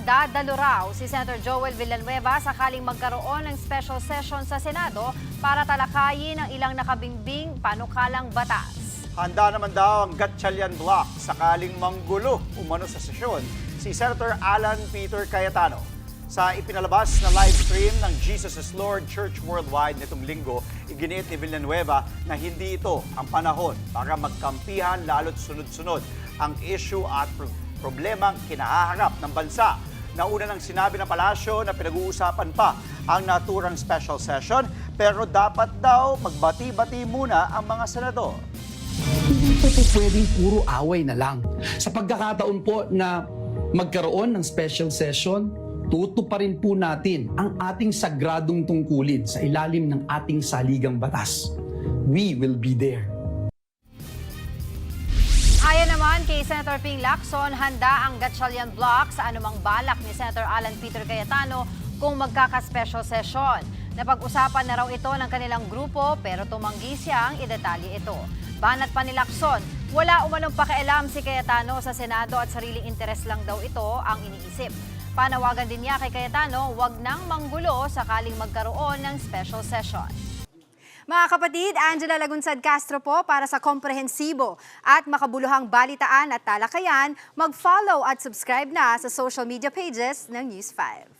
Magdadalo raw si Senator Joel Villanueva sakaling magkaroon ng special session sa Senado para talakayin ang ilang nakabimbing panukalang batas. Handa naman daw ang Gatchalian Block sakaling manggulo umano sa sesyon si Senator Alan Peter Cayetano. Sa ipinalabas na live stream ng Jesus is Lord Church Worldwide nitong linggo, iginiit ni Villanueva na hindi ito ang panahon para magkampihan lalo't sunod-sunod ang issue at problemang kinahaharap ng bansa. Nauna nang sinabi ng palasyo na pinag-uusapan pa ang naturang special session pero dapat daw magbati-bati muna ang mga senador. Hindi po pwedeng puro away na lang. Sa pagkakataon po na magkaroon ng special session, tutuparin po natin ang ating sagradong tungkulin sa ilalim ng ating saligang batas. We will be there. Ayon naman kay Senator Ping Lacson, handa ang Gatchalian Block sa anumang balak ni Senator Alan Peter Cayetano kung magkaka-special session. Napag-usapan na raw ito ng kanilang grupo pero tumanggi siyang idetalye ito. Banat pa ni Lacson, wala umanong pakialam si Cayetano sa Senado at sariling interes lang daw ito ang iniisip. Panawagan din niya kay Cayetano, wag nang manggulo sakaling magkaroon ng special session. Mga kapatid, Angela Lagunsad Castro po para sa komprehensibo at makabuluhang balitaan at talakayan. Mag-follow at subscribe na sa social media pages ng News 5.